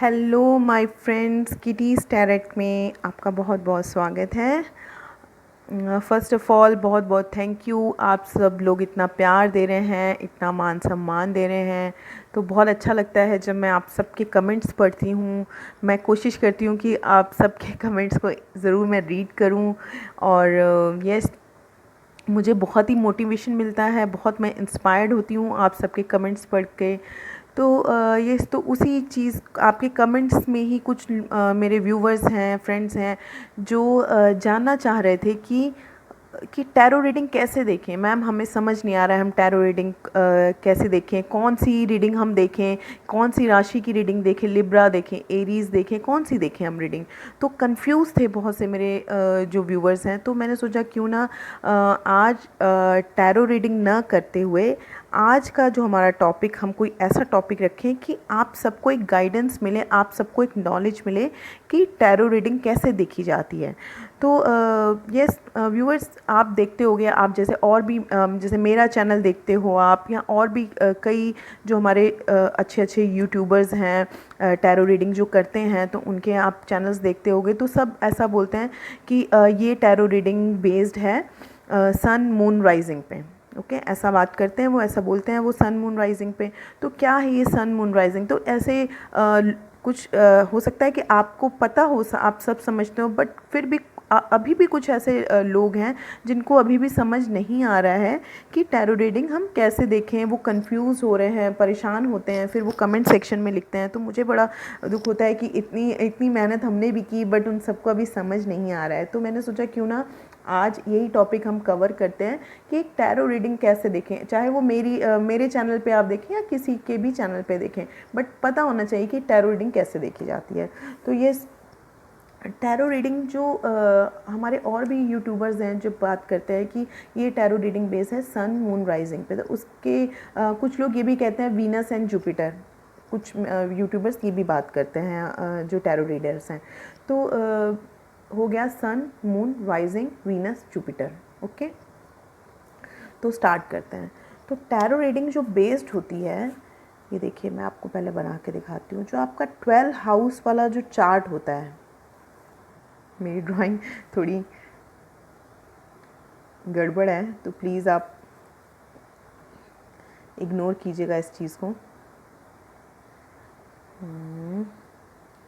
Hello my friends, kitties tarot में आपका बहुत बहुत स्वागत है। फ़र्स्ट ऑफ़ ऑल बहुत बहुत थैंक यू। आप सब लोग इतना प्यार दे रहे हैं, इतना मान सम्मान दे रहे हैं, तो बहुत अच्छा लगता है जब मैं आप सबके कमेंट्स पढ़ती हूँ। मैं कोशिश करती हूँ कि आप सबके कमेंट्स को ज़रूर मैं रीड करूँ और यस, मुझे बहुत ही मोटिवेशन मिलता है, बहुत मैं इंस्पायर्ड होती हूँ आप सबके कमेंट्स पढ़ के। तो ये तो उसी चीज़ आपके कमेंट्स में ही कुछ मेरे व्यूवर्स हैं, फ्रेंड्स हैं जो जानना चाह रहे थे कि टैरो रीडिंग कैसे देखें। मैम हमें समझ नहीं आ रहा है, हम टैरो रीडिंग कैसे देखें, कौन सी रीडिंग हम देखें, कौन सी राशि की रीडिंग देखें, लिब्रा देखें, एरीज़ देखें, कौन सी देखें हम रीडिंग। तो कंफ्यूज थे बहुत से मेरे जो व्यूवर्स हैं। तो मैंने सोचा क्यों ना आज टैरो रीडिंग ना करते हुए आज का जो हमारा टॉपिक, हम कोई ऐसा टॉपिक रखें कि आप सबको एक गाइडेंस मिले, आप सबको एक नॉलेज मिले कि टैरो रीडिंग कैसे देखी जाती है। तो यस व्यूअर्स, आप देखते होगे, आप जैसे और भी जैसे मेरा चैनल देखते हो आप, या और भी कई जो हमारे अच्छे अच्छे यूट्यूबर्स हैं टैरो रीडिंग जो करते हैं, तो उनके आप चैनल्स देखते होगे तो सब ऐसा बोलते हैं कि ये टैरो रीडिंग बेस्ड है सन मून राइजिंग पे। ओके ऐसा बात करते हैं, वो ऐसा बोलते हैं वो सन मून राइजिंग पे। तो क्या है ये सन मून राइजिंग? तो ऐसे कुछ हो सकता है कि आपको पता हो, आप सब समझते हो, बट फिर भी अभी भी कुछ ऐसे लोग हैं जिनको अभी भी समझ नहीं आ रहा है कि टैरो रीडिंग हम कैसे देखें। वो कंफ्यूज हो रहे हैं, परेशान होते हैं, फिर वो कमेंट सेक्शन में लिखते हैं। तो मुझे बड़ा दुख होता है कि इतनी इतनी मेहनत हमने भी की, बट उन सबको अभी समझ नहीं आ रहा है। तो मैंने सोचा क्यों ना आज यही टॉपिक हम कवर करते हैं कि एक टैरो रीडिंग कैसे देखें, चाहे वो मेरे चैनल पे आप देखें या किसी के भी चैनल पे देखें, बट पता होना चाहिए कि टैरो रीडिंग कैसे देखी जाती है। तो ये टैरो रीडिंग जो हमारे और भी यूट्यूबर्स हैं जो बात करते हैं कि ये टैरो रीडिंग बेस है सन मून राइजिंग पे, तो उसके कुछ लोग ये भी कहते हैं वीनस एंड जुपिटर। कुछ यूट्यूबर्स ये भी बात करते हैं जो टैरो रीडर्स हैं। तो हो गया sun moon rising Venus Jupiter. Okay, तो स्टार्ट करते हैं। तो टैरो रीडिंग जो बेस्ड होती है, ये देखिए मैं आपको पहले बना के दिखाती हूँ। जो आपका 12 हाउस वाला जो चार्ट होता है, मेरी ड्राइंग थोड़ी गड़बड़ है तो प्लीज़ आप इग्नोर कीजिएगा इस चीज़ को।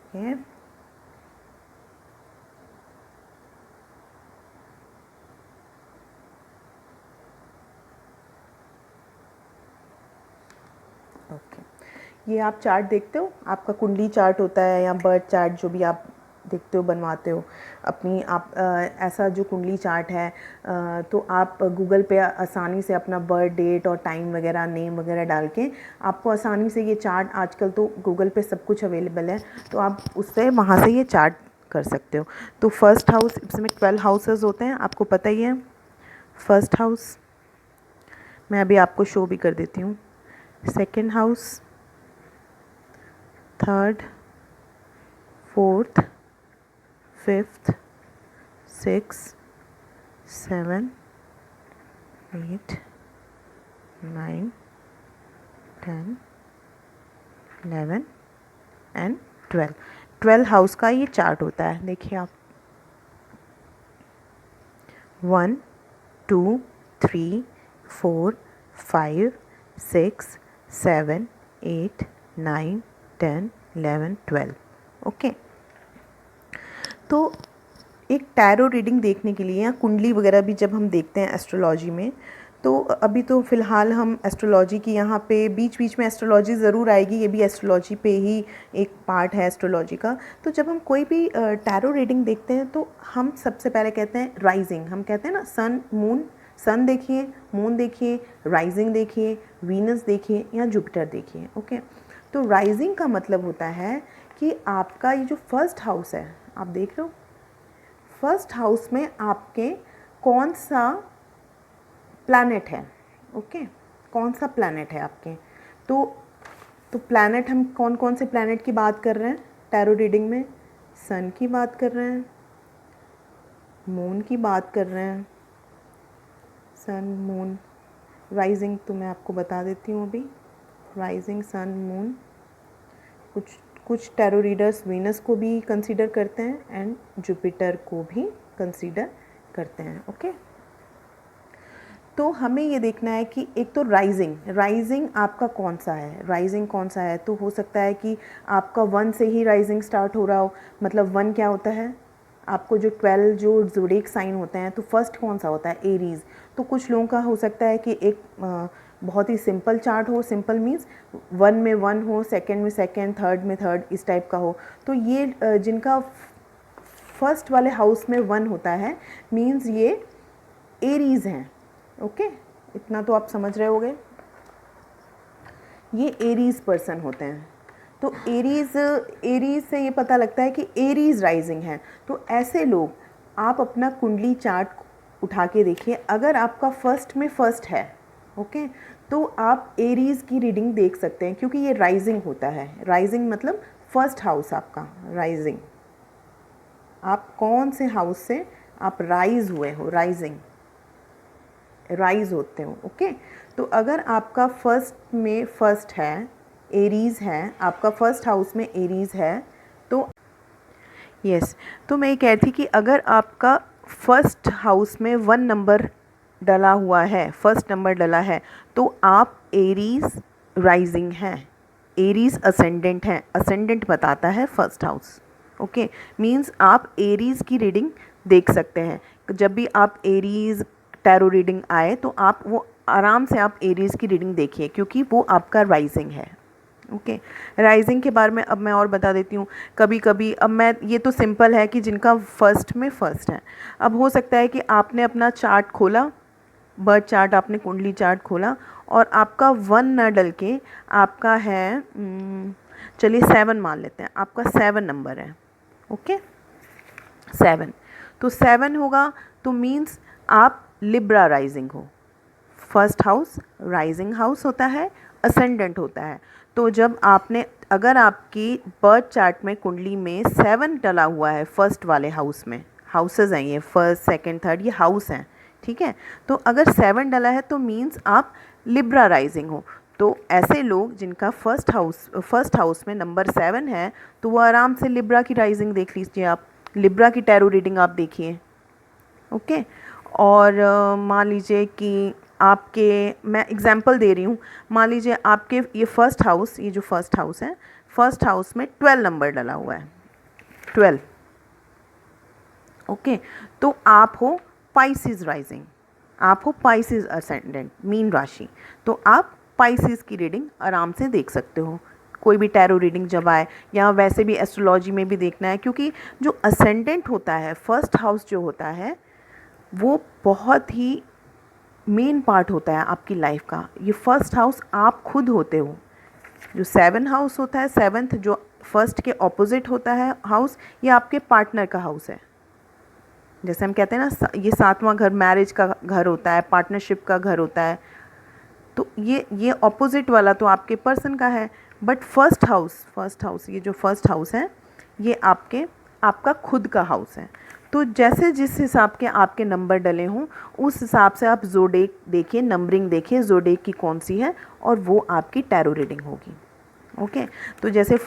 ओके, ओके, ये आप चार्ट देखते हो, आपका कुंडली चार्ट होता है या बर्थ चार्ट, जो भी आप देखते हो बनवाते हो अपनी आप ऐसा जो कुंडली चार्ट है, तो आप गूगल पे आसानी से अपना बर्थ डेट और टाइम वगैरह, नेम वगैरह डाल के आपको आसानी से ये चार्ट, आजकल तो गूगल पे सब कुछ अवेलेबल है, तो आप उससे वहाँ से ये चार्ट कर सकते हो। तो फर्स्ट हाउस, इसमें 12 हाउसेस होते हैं, आपको पता ही है। फर्स्ट हाउस मैं अभी आपको शो भी कर देती हूँ। Second house, third, fourth, fifth, six, seven, 8, 9, 10, 11 and 12। 12 house का ये चार्ट होता है। देखिए आप 1, 2, 3, 4, 5, 6, 7, 8, 9, 10, 11, 12। ओके, तो एक टैरो रीडिंग देखने के लिए या कुंडली वगैरह भी जब हम देखते हैं एस्ट्रोलॉजी में, तो अभी तो फ़िलहाल हम एस्ट्रोलॉजी की यहाँ पे बीच बीच में एस्ट्रोलॉजी ज़रूर आएगी, ये भी एस्ट्रोलॉजी पे ही एक पार्ट है एस्ट्रोलॉजी का। तो जब हम कोई भी टैरो रीडिंग देखते हैं तो हम सबसे पहले कहते हैं राइजिंग, हम कहते हैं ना सन मून, सन देखिए, मून देखिए, राइजिंग देखिए, वीनस देखिए या जुपिटर देखिए। ओके, तो राइजिंग का मतलब होता है कि आपका ये जो फर्स्ट हाउस है, आप देख रहे हो फर्स्ट हाउस में आपके कौन सा प्लैनेट है। ओके, कौन सा प्लैनेट है आपके। तो प्लैनेट, हम कौन कौन से प्लैनेट की बात कर रहे हैं टैरो रीडिंग में? सन की बात कर रहे हैं, मून की बात कर रहे हैं, सन मून राइजिंग तो मैं आपको बता देती हूँ अभी। राइजिंग सन मून, कुछ कुछ टैरो रीडर्स वीनस को भी कंसीडर करते हैं एंड जुपिटर को भी कंसीडर करते हैं। ओके, तो हमें ये देखना है कि एक तो राइजिंग आपका कौन सा है, राइजिंग कौन सा है। तो हो सकता है कि आपका 1 से ही राइजिंग स्टार्ट हो रहा हो। मतलब 1 क्या होता है, आपको जो 12 जो ज़ोडिएक साइन होते हैं, तो फर्स्ट कौन सा होता है, एरीज़। तो कुछ लोगों का हो सकता है कि एक बहुत ही सिंपल चार्ट हो, सिंपल मीन्स 1 में 1 हो, सेकंड में सेकंड, थर्ड में थर्ड, इस टाइप का हो। तो ये जिनका फर्स्ट वाले हाउस में 1 होता है मीन्स ये एरीज़ हैं। ओके, इतना तो आप समझ रहे होगे। ये एरीज़ पर्सन होते हैं। तो एरीज़ से ये पता लगता है कि एरीज़ राइजिंग है। तो ऐसे लोग, आप अपना कुंडली चार्ट उठा के देखिए, अगर आपका फर्स्ट में फर्स्ट है, ओके, तो आप एरीज़ की रीडिंग देख सकते हैं, क्योंकि ये राइजिंग होता है। राइजिंग मतलब फर्स्ट हाउस आपका राइजिंग, आप कौन से हाउस से आप राइज हुए हो, राइज होते हो। ओके, तो अगर आपका फर्स्ट में फर्स्ट है, एरीज़ है, आपका फर्स्ट हाउस में एरीज़ है, तो यस, तो मैं ये कह रही थी कि अगर आपका फर्स्ट हाउस में 1 नंबर डला हुआ है, फर्स्ट नंबर डला है, तो आप एरीज़ राइजिंग हैं, एरीज़ असेंडेंट हैं। असेंडेंट बताता है फर्स्ट हाउस। ओके, मीन्स आप एरीज़ की रीडिंग देख सकते हैं। जब भी आप एरीज़ टैरो रीडिंग आए तो आप वो आराम से आप एरीज़ की रीडिंग देखिए, क्योंकि वो आपका राइजिंग है। ओके, राइजिंग के बारे में अब मैं और बता देती हूँ। कभी कभी, अब मैं, ये तो सिंपल है कि जिनका फर्स्ट में फर्स्ट है। अब हो सकता है कि आपने अपना चार्ट खोला, बर्थ चार्ट, आपने कुंडली चार्ट खोला और आपका 1 न डल के आपका है, चलिए 7 मान लेते हैं, आपका 7 नंबर है। ओके, 7, तो 7 होगा तो मीन्स आप लिब्रा राइजिंग हो। फर्स्ट हाउस राइजिंग हाउस होता है, असेंडेंट होता है। तो जब आपने, अगर आपकी बर्थ चार्ट में कुंडली में 7 डला हुआ है फर्स्ट वाले हाउस में, हाउसेज हैं ये, फर्स्ट सेकंड थर्ड, ये हाउस हैं, ठीक है। तो अगर 7 डला है तो मीन्स आप लिब्रा राइजिंग हो। तो ऐसे लोग जिनका फर्स्ट हाउस में नंबर 7 है, तो वो आराम से लिब्रा की राइजिंग देख लीजिए, आप लिब्रा की टैरो रीडिंग आप देखिए। ओके, और मान लीजिए कि आपके, मैं एग्जांपल दे रही हूँ, मान लीजिए आपके ये फर्स्ट हाउस, ये जो फर्स्ट हाउस है, फर्स्ट हाउस में 12 नंबर डला हुआ है, 12। ओके, तो आप हो पाइसिस राइजिंग, आप हो पाइसिस असेंडेंट, मीन राशि। तो आप पाइसिस की रीडिंग आराम से देख सकते हो, कोई भी टैरो रीडिंग जब आए, या वैसे भी एस्ट्रोलॉजी में भी देखना है, क्योंकि जो असेंडेंट होता है, फर्स्ट हाउस जो होता है, वो बहुत ही मेन पार्ट होता है आपकी लाइफ का। ये फर्स्ट हाउस आप खुद होते हो। जो 7 हाउस होता है, 7th जो फर्स्ट के ऑपोजिट होता है हाउस, ये आपके पार्टनर का हाउस है। जैसे हम कहते हैं ना, ये 7वां घर मैरिज का घर होता है, पार्टनरशिप का घर होता है। तो ये ऑपोजिट वाला तो आपके पर्सन का है, बट फर्स्ट हाउस, ये जो फर्स्ट हाउस है, ये आपका खुद का हाउस है। तो जैसे जिस हिसाब के आपके नंबर डले हों, उस हिसाब से आप ज़ोडिएक देखिए, नंबरिंग देखिए ज़ोडिएक की कौन सी है, और वो आपकी टैरो रीडिंग होगी। ओके, तो जैसे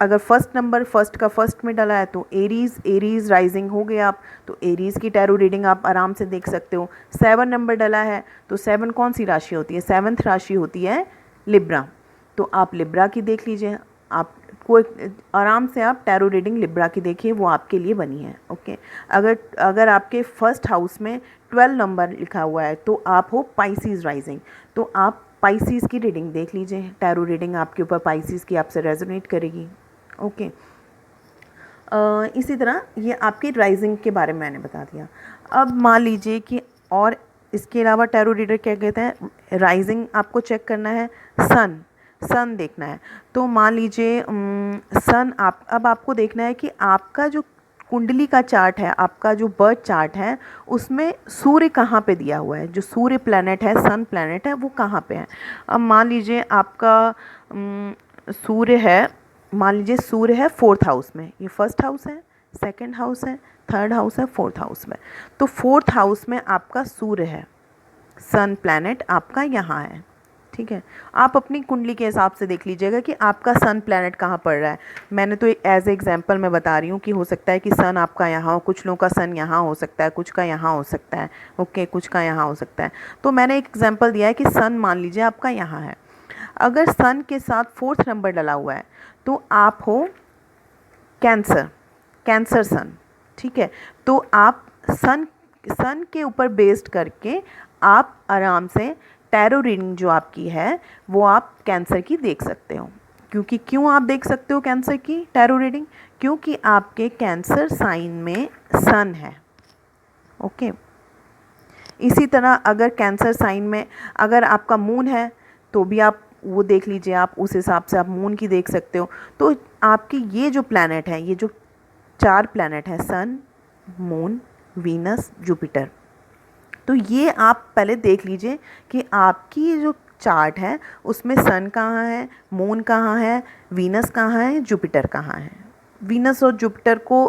अगर फर्स्ट नंबर फर्स्ट का फर्स्ट में डला है तो एरीज़ राइजिंग हो गए आप, तो एरीज़ की टैरो रीडिंग आप आराम से देख सकते हो। 7 नंबर डला है तो 7 कौन सी राशि होती है, 7th राशि होती है लिब्रा। तो आप लिब्रा की देख लीजिए, आप कोई आराम से आप टैरो रीडिंग लिब्रा की देखिए, वो आपके लिए बनी है। ओके, अगर आपके फर्स्ट हाउस में 12 नंबर लिखा हुआ है तो आप हो पाइसिस राइजिंग, तो आप पाइसिस की रीडिंग देख लीजिए। टैरो रीडिंग आपके ऊपर पाइसिस की आपसे रेजोनेट करेगी। ओके, इसी तरह ये आपकी राइजिंग के बारे में मैंने बता दिया। अब मान लीजिए कि और इसके अलावा टैरो रीडर क्या कहते हैं, राइजिंग आपको चेक करना है, सन देखना है। तो मान लीजिए सन, अब आपको देखना है कि आपका जो कुंडली का चार्ट है, आपका जो बर्थ चार्ट है, उसमें सूर्य कहाँ पे दिया हुआ है, जो सूर्य प्लैनेट है, सन प्लैनेट है, वो कहाँ पे है। अब मान लीजिए आपका सूर्य है, मान लीजिए सूर्य है 4th हाउस में, ये फर्स्ट हाउस है, सेकंड हाउस है, थर्ड हाउस है, 4th हाउस में। तो 4th हाउस में आपका सूर्य है, सन प्लैनेट आपका यहाँ है, ठीक है, आप अपनी कुंडली के हिसाब से देख लीजिएगा कि आपका सन प्लैनेट कहाँ पड़ रहा है। मैंने तो एज एग्जांपल मैं बता रही हूँ कि हो सकता है कि सन आपका यहाँ हो, कुछ लोगों का सन यहाँ हो सकता है, कुछ का यहाँ हो सकता है, ओके, कुछ का यहाँ हो सकता है। तो मैंने एक एग्जांपल दिया है कि सन मान लीजिए आपका यहाँ है। अगर सन के साथ 4th नंबर डला हुआ है तो आप हो कैंसर, कैंसर सन, ठीक है। तो आप सन सन के ऊपर बेस्ड करके आप आराम से टैरो रीडिंग जो आपकी है वो आप कैंसर की देख सकते हो। क्योंकि क्यों आप देख सकते हो कैंसर की टैरो रीडिंग? क्योंकि आपके कैंसर साइन में सन है, ओके। इसी तरह अगर कैंसर साइन में अगर आपका मून है तो भी आप वो देख लीजिए, आप उस हिसाब से आप मून की देख सकते हो। तो आपकी ये जो प्लैनेट है, ये जो 4 प्लैनेट हैं, सन, मून, वीनस, जुपिटर, तो ये आप पहले देख लीजिए कि आपकी जो चार्ट है उसमें सन कहाँ है, मून कहाँ है, वीनस कहाँ है, जुपिटर कहाँ है। वीनस और जुपिटर को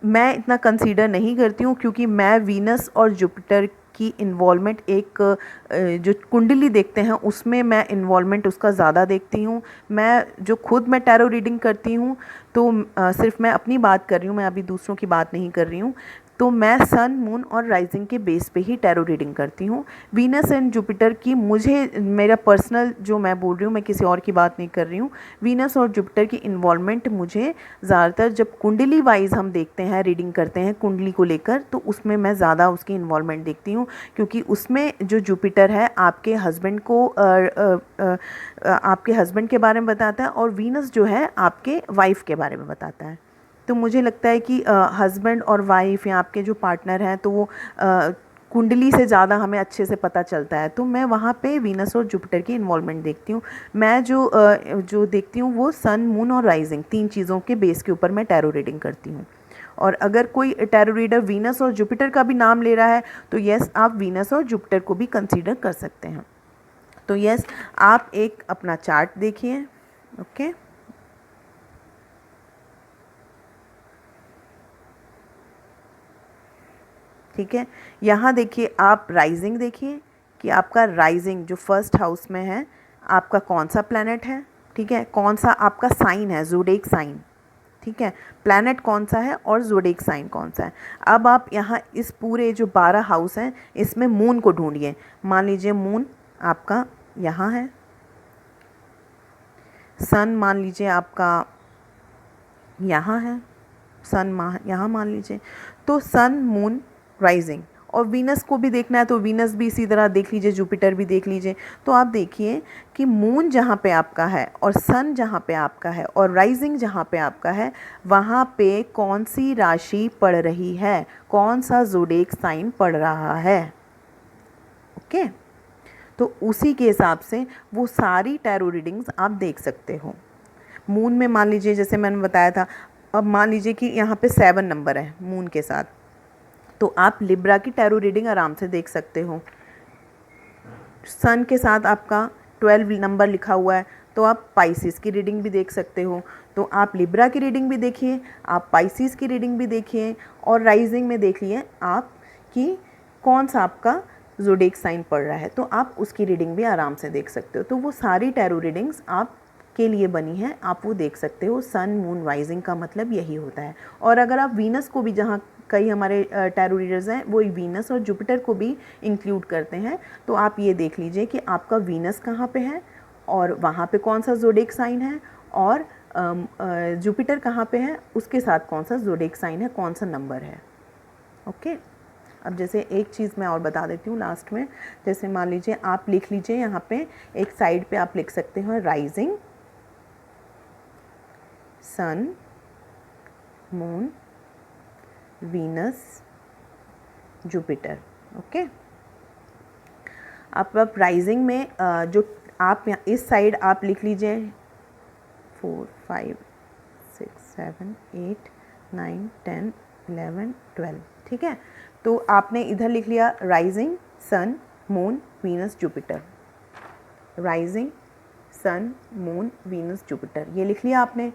मैं इतना कंसीडर नहीं करती हूँ, क्योंकि मैं वीनस और जुपिटर की इन्वॉल्वमेंट एक जो कुंडली देखते हैं उसमें मैं इन्वॉल्वमेंट उसका ज़्यादा देखती हूँ। मैं जो खुद मैं टैरो रीडिंग करती हूँ तो सिर्फ मैं अपनी बात कर रही हूँ, मैं अभी दूसरों की बात नहीं कर रही हूँ। तो मैं सन, मून और राइजिंग के बेस पे ही टैरो रीडिंग करती हूँ। वीनस एंड जुपिटर की मुझे, मेरा पर्सनल जो मैं बोल रही हूँ, मैं किसी और की बात नहीं कर रही हूँ, वीनस और जुपिटर की इन्वॉल्वमेंट मुझे ज़्यादातर जब कुंडली वाइज हम देखते हैं, रीडिंग करते हैं कुंडली को लेकर, तो उसमें मैं ज़्यादा उसकी इन्वॉल्वमेंट देखती हूँ। क्योंकि उसमें जो जुपिटर है आपके हस्बैंड को आपके हस्बैंड के बारे में बताता है और वीनस जो है आपके वाइफ के बारे में बताता है। तो मुझे लगता है कि हस्बैंड और वाइफ या आपके जो पार्टनर हैं तो वो कुंडली से ज़्यादा हमें अच्छे से पता चलता है। तो मैं वहाँ पे वीनस और जुपिटर की इन्वॉल्वमेंट देखती हूँ। मैं जो देखती हूँ वो सन, मून और राइजिंग, 3 चीज़ों के बेस के ऊपर मैं टैरो रीडिंग करती हूँ। और अगर कोई टैरो रीडर वीनस और जुपिटर का भी नाम ले रहा है तो यस, आप वीनस और जुपिटर को भी कंसीडर कर सकते हैं। तो यस, आप एक अपना चार्ट देखिए, ओके। ठीक है, यहाँ देखिए, आप राइजिंग देखिए कि आपका राइजिंग जो फर्स्ट हाउस में है आपका कौन सा प्लैनेट है, ठीक है, कौन सा आपका साइन है, ज़ोडिएक साइन, ठीक है, प्लैनेट कौन सा है और ज़ोडिएक साइन कौन सा है। अब आप यहाँ इस पूरे जो 12 हाउस हैं इसमें मून को ढूंढिए। मान लीजिए मून आपका यहाँ है, सन मान लीजिए आपका यहाँ है, सन यहाँ मान लीजिए। तो सन, मून, राइजिंग और वीनस को भी देखना है तो वीनस भी इसी तरह देख लीजिए, जुपिटर भी देख लीजिए। तो आप देखिए कि मून जहाँ पे आपका है और सन जहाँ पे आपका है और राइजिंग जहाँ पे आपका है, वहाँ पे कौन सी राशि पड़ रही है, कौन सा ज़ोडिएक साइन पड़ रहा है, ओके। तो उसी के हिसाब से वो सारी टैरो रीडिंग्स आप देख सकते हो। मून में मान लीजिए, जैसे मैंने बताया था, अब मान लीजिए कि यहाँ पे 7 नंबर है मून के साथ, तो आप लिब्रा की टैरो रीडिंग आराम से देख सकते हो। सन के साथ आपका 12 नंबर लिखा हुआ है तो आप पाइसिस की रीडिंग भी देख सकते हो। तो आप लिब्रा की रीडिंग भी देखिए, आप पाइसिस की रीडिंग भी देखिए और राइजिंग में देख लिए आप कि कौन सा आपका ज़ोडिएक साइन पड़ रहा है, तो आप उसकी रीडिंग भी आराम से देख सकते हो। तो वो सारी टैरो रीडिंग्स आप के लिए बनी है, आप वो देख सकते हो। सन, मून, राइजिंग का मतलब यही होता है। और अगर आप वीनस को भी, जहाँ कई हमारे टैरो रीडर्स हैं वो वीनस और जुपिटर को भी इंक्लूड करते हैं, तो आप ये देख लीजिए कि आपका वीनस कहाँ पे है और वहाँ पे कौन सा ज़ोडिएक साइन है, और जुपिटर कहाँ पे है, उसके साथ कौन सा ज़ोडिएक साइन है, कौन सा नंबर है, ओके। अब जैसे एक चीज़ मैं और बता देती हूँ लास्ट में, जैसे मान लीजिए आप लिख लीजिए यहाँ पे एक साइड पे आप लिख सकते हो राइजिंग, सन, मून, वीनस, जुपिटर, ओके। अब राइजिंग में जो आप यहाँ इस साइड आप लिख लीजिए 4, 5, 6, 7, 8, 9, 10, 11, 12, ठीक है। तो आपने इधर लिख लिया राइजिंग, सन, मून, वीनस, जुपिटर, राइजिंग, सन, मून, वीनस, जुपिटर, ये लिख लिया आपने।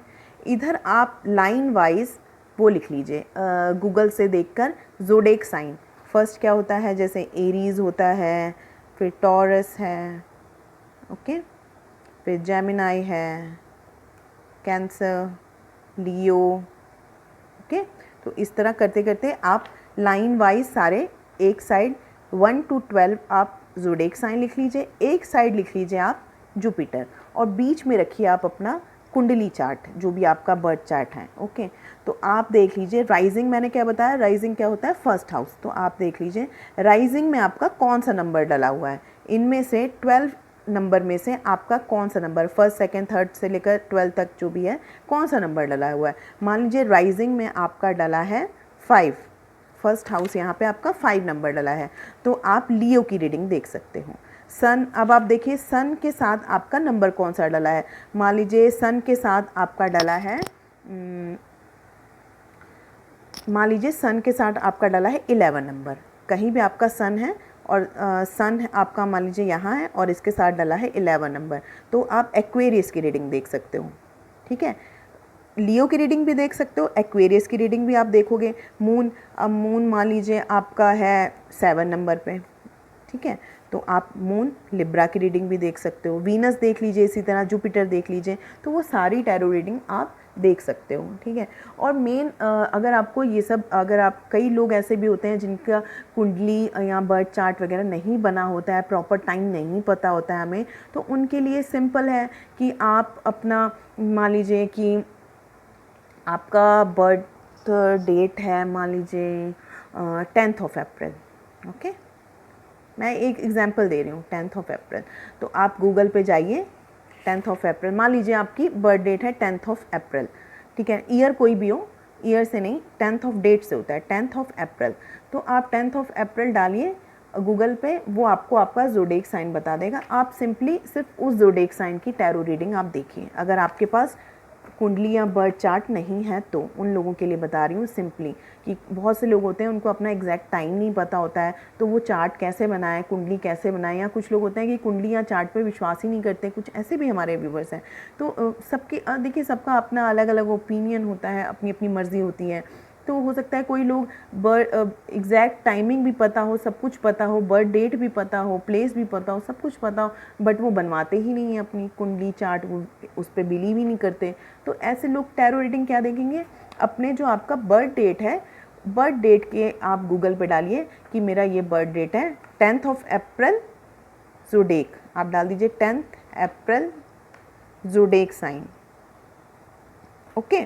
इधर आप लाइन वाइज वो लिख लीजिए गूगल से देखकर ज़ोडिएक साइन। फर्स्ट क्या होता है, जैसे एरीज होता है, फिर टॉरस है, ओके, फिर जेमिनाई है, कैंसर, लियो। ओके, तो इस तरह करते करते आप लाइन वाइज सारे एक साइड 1 to 12 आप ज़ोडिएक साइन लिख लीजिए, एक साइड लिख लीजिए आप जुपिटर, और बीच में रखिए आप अपना कुंडली चार्ट जो भी आपका बर्थ चार्ट है। ओके, तो आप देख लीजिए राइजिंग, मैंने क्या बताया, राइजिंग क्या होता है, फर्स्ट हाउस। तो आप देख लीजिए राइजिंग में आपका कौन सा नंबर डला हुआ है, इनमें से 12 नंबर में से आपका कौन सा नंबर, फर्स्ट सेकंड थर्ड से लेकर 12 तक जो भी है, कौन सा नंबर डला हुआ है। मान लीजिए राइजिंग में आपका डला है 5, फर्स्ट हाउस यहाँ पे आपका 5 नंबर डला है, तो आप लियो की रीडिंग देख सकते हो। सन, अब आप देखिए सन के साथ आपका नंबर कौन सा डला है। मान लीजिए सन के साथ आपका डला है, मान लीजिए सन के साथ आपका डला है 11 नंबर, कहीं भी आपका सन है और सन आपका मान लीजिए यहाँ है और इसके साथ डला है 11 नंबर, तो आप एक्वेरियस की रीडिंग देख सकते हो। ठीक है, लियो की रीडिंग भी देख सकते हो, एक्वेरियस की रीडिंग भी आप देखोगे। मून, अब मून मान लीजिए आपका है 7 नंबर पे, ठीक है, तो आप मून लिब्रा की रीडिंग भी देख सकते हो। वीनस देख लीजिए, इसी तरह जुपिटर देख लीजिए, तो वो सारी टैरो रीडिंग आप देख सकते हो। ठीक है, और मेन अगर आपको ये सब, अगर आप, कई लोग ऐसे भी होते हैं जिनका कुंडली या बर्थ चार्ट वगैरह नहीं बना होता है, प्रॉपर टाइम नहीं पता होता है हमें, तो उनके लिए सिंपल है कि आप अपना, मान लीजिए कि आपका बर्थ डेट है मान लीजिए 10th ऑफ अप्रैल। ओके, मैं एक एग्जांपल दे रही हूँ, 10th ऑफ अप्रैल, तो आप गूगल पे जाइए 10th ऑफ अप्रैल, मान लीजिए आपकी बर्थ डेट है 10th ऑफ अप्रैल। ठीक है, ईयर कोई भी हो, ईयर से नहीं, 10th ऑफ डेट से होता है, 10th ऑफ अप्रैल। तो आप 10th ऑफ अप्रैल डालिए गूगल पे, वो आपको आपका ज़ोडिएक साइन बता देगा। आप सिंपली सिर्फ उस ज़ोडिएक साइन की टैरो रीडिंग आप देखिए। अगर आपके पास कुंडली या बर्थ चार्ट नहीं है तो उन लोगों के लिए बता रही हूँ सिंपली, कि बहुत से लोग होते हैं उनको अपना एग्जैक्ट टाइम नहीं पता होता है, तो वो चार्ट कैसे बनाए, कुंडली कैसे बनाए, या कुछ लोग होते हैं कि कुंडली या चार्ट पे विश्वास ही नहीं करते, कुछ ऐसे भी हमारे व्यूवर्स हैं। तो सबके देखिए, सबका अपना अलग अलग ओपिनियन होता है, अपनी अपनी मर्ज़ी होती है। तो हो सकता है कोई लोग एग्जैक्ट टाइमिंग भी पता हो, सब कुछ पता हो, बर्थ डेट भी पता हो, प्लेस भी पता हो, सब कुछ पता हो, बट वो बनवाते ही नहीं है अपनी कुंडली चार्ट, वो उस पर बिलीव ही नहीं करते। तो ऐसे लोग टैरो रीडिंग क्या देखेंगे, अपने जो आपका बर्थ डेट है, बर्थ डेट के आप गूगल पे डालिए कि मेरा ये बर्थ डेट है 10th ऑफ अप्रैल ज़ोडिएक, आप डाल दीजिए 10th अप्रैल ज़ोडिएक साइन। ओके,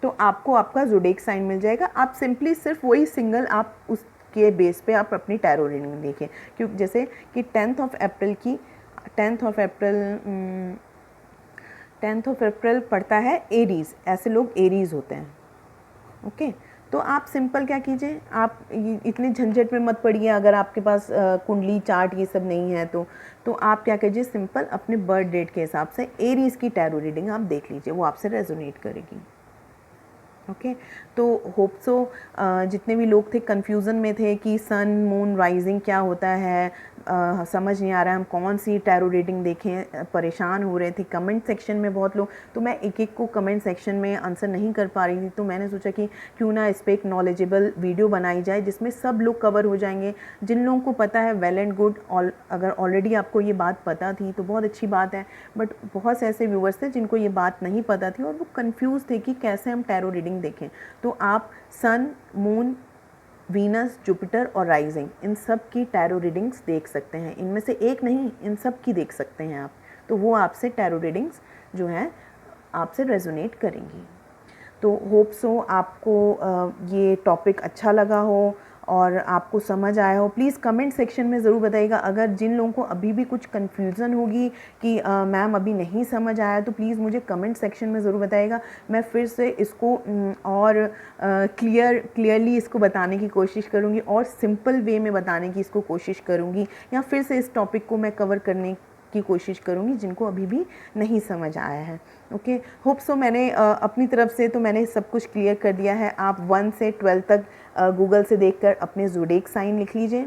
तो आपको आपका ज़ोडिएक साइन मिल जाएगा। आप सिंपली सिर्फ वही सिंगल आप उसके बेस पे आप अपनी टैरो रीडिंग देखिए, क्योंकि जैसे कि 10th ऑफ अप्रैल की, 10th of April 10th of April पड़ता है एरीज़, ऐसे लोग एरीज़ होते हैं। ओके, तो आप सिंपल क्या कीजिए, आप इतने झंझट में मत पड़िए, अगर आपके पास कुंडली चार्ट ये सब नहीं है तो आप क्या कीजिए, सिंपल अपने बर्थ डेट के हिसाब से एरीज़ की टैरो रीडिंग आप देख लीजिए, वो आपसे रेजोनेट करेगी। ओके, तो होप सो जितने भी लोग थे कन्फ्यूज़न में थे कि सन मून राइजिंग क्या होता है, समझ नहीं आ रहा है हम कौन सी टैरो रीडिंग देखें, परेशान हो रहे थे कमेंट सेक्शन में बहुत लोग, तो मैं एक एक को कमेंट सेक्शन में आंसर नहीं कर पा रही थी, तो मैंने सोचा कि क्यों ना इस पर एक नॉलेजेबल वीडियो बनाई जाए जिसमें सब लोग कवर हो जाएंगे। जिन लोगों को पता है वेल एंड गुड, अगर ऑलरेडी आपको ये बात पता थी तो बहुत अच्छी बात है, बट बहुत से ऐसे व्यूवर्स थे जिनको ये बात नहीं पता थी और वो कन्फ्यूज़ थे कि कैसे हम टैरो रीडिंग देखें। तो आप सन, मून, वीनस, जुपिटर और राइजिंग, इन सब की टैरो रीडिंग्स देख सकते हैं, इनमें से एक नहीं, इन सब की देख सकते हैं आप, तो वो आपसे टैरो रीडिंग्स जो हैं आपसे रेजोनेट करेंगी। तो होप सो आपको ये टॉपिक अच्छा लगा हो और आपको समझ आया हो। प्लीज़ कमेंट सेक्शन में ज़रूर बताइएगा। अगर जिन लोगों को अभी भी कुछ कन्फ्यूज़न होगी कि मैम अभी नहीं समझ आया, तो प्लीज़ मुझे कमेंट सेक्शन में ज़रूर बताइएगा। मैं फिर से इसको और क्लियरली इसको बताने की कोशिश करूँगी और सिंपल वे में बताने की इसको कोशिश करूँगी, या फिर से इस टॉपिक को मैं कवर करने की कोशिश करूँगी जिनको अभी भी नहीं समझ आया है। ओके, होप सो मैंने अपनी तरफ से तो मैंने सब कुछ क्लियर कर दिया है। आप 1 से 12 तक गूगल से देखकर अपने ज़ोडिएक साइन लिख लीजिए।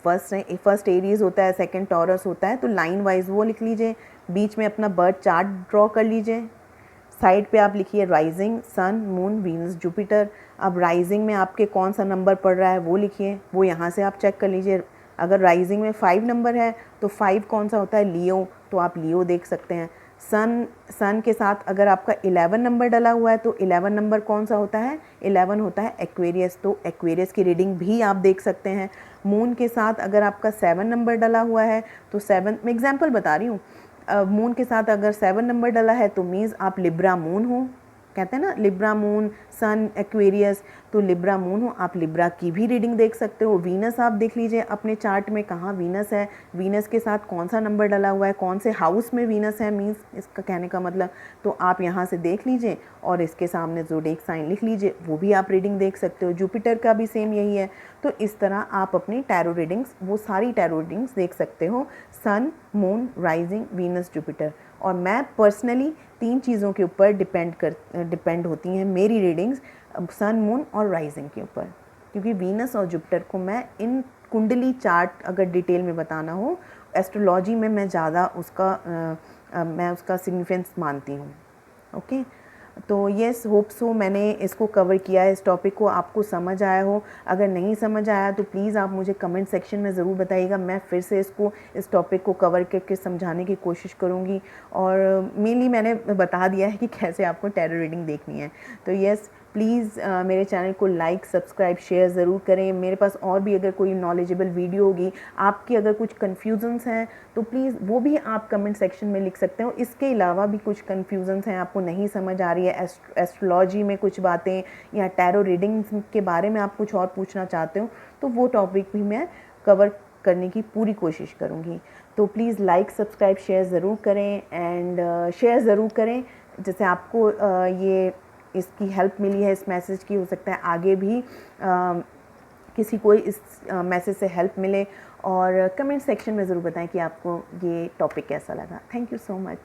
फर्स्ट एरीज़ होता है, सेकंड टॉरस होता है, तो लाइन वाइज वो लिख लीजिए। बीच में अपना बर्थ चार्ट ड्रॉ कर लीजिए। साइड पे आप लिखिए राइजिंग, सन, मून, वीनस, जुपिटर। अब राइजिंग में आपके कौन सा नंबर पड़ रहा है वो लिखिए, वो यहाँ से आप चेक कर लीजिए। अगर राइजिंग में 5 नंबर है तो 5 कौन सा होता है, लियो, तो आप लियो देख सकते हैं। सन के साथ अगर आपका 11 नंबर डला हुआ है तो 11 नंबर कौन सा होता है, 11 होता है एक्वेरियस, तो एक्वेरियस की रीडिंग भी आप देख सकते हैं। मून के साथ अगर आपका 7 नंबर डला हुआ है तो 7, मैं एग्जांपल बता रही हूँ, मून के साथ अगर 7 नंबर डला है तो मीन्स आप लिब्रा मून हो, कहते हैं ना लिब्रा मून, सन एक्वेरियस, तो लिब्रा मून हो, आप लिब्रा की भी रीडिंग देख सकते हो। वीनस आप देख लीजिए अपने चार्ट में कहाँ वीनस है, वीनस के साथ कौन सा नंबर डला हुआ है, कौन से हाउस में वीनस है, मीन्स इसका कहने का मतलब, तो आप यहाँ से देख लीजिए और इसके सामने ज़ोडिएक साइन लिख लीजिए, वो भी आप रीडिंग देख सकते हो। जुपिटर का भी सेम यही है। तो इस तरह आप अपनी टैरो रीडिंग्स, वो सारी टैरो रीडिंग्स देख सकते हो, सन, मून, राइजिंग, वीनस, जुपिटर। और मैं पर्सनली 3 चीज़ों के ऊपर डिपेंड होती हैं मेरी रीडिंग्स, सन, मून और राइजिंग के ऊपर, क्योंकि वीनस और जुपिटर को मैं इन कुंडली चार्ट अगर डिटेल में बताना हो, एस्ट्रोलॉजी में मैं ज़्यादा उसका सिग्निफिकेंस मानती हूँ। ओके, तो येस, होप सो मैंने इसको कवर किया है, इस टॉपिक को आपको समझ आया हो। अगर नहीं समझ आया तो प्लीज़ आप मुझे कमेंट सेक्शन में ज़रूर बताइएगा, मैं फिर से इस टॉपिक को कवर करके समझाने की कोशिश करूँगी। और मेनली मैंने बता दिया है कि कैसे आपको टैरो रीडिंग देखनी है। तो येस, प्लीज़ मेरे चैनल को लाइक, सब्सक्राइब, शेयर ज़रूर करें। मेरे पास और भी अगर कोई नॉलेजेबल वीडियो होगी, आपकी अगर कुछ कन्फ्यूज़न्स हैं तो प्लीज़ वो भी आप कमेंट सेक्शन में लिख सकते हो। इसके अलावा भी कुछ कन्फ्यूज़न्स हैं, आपको नहीं समझ आ रही है एस्ट्रोलॉजी में कुछ बातें, या टैरो रीडिंग्स के बारे में आप कुछ और पूछना चाहते हो, तो वो टॉपिक भी मैं कवर करने की पूरी कोशिश करूँगी। तो प्लीज़ लाइक, सब्सक्राइब, शेयर ज़रूर करें, एंड शेयर ज़रूर करें। जैसे आपको ये इसकी हेल्प मिली है, इस मैसेज की, हो सकता है आगे भी किसी को इस मैसेज से हेल्प मिले। और कमेंट सेक्शन में ज़रूर बताएं कि आपको ये टॉपिक कैसा लगा। Thank you so much.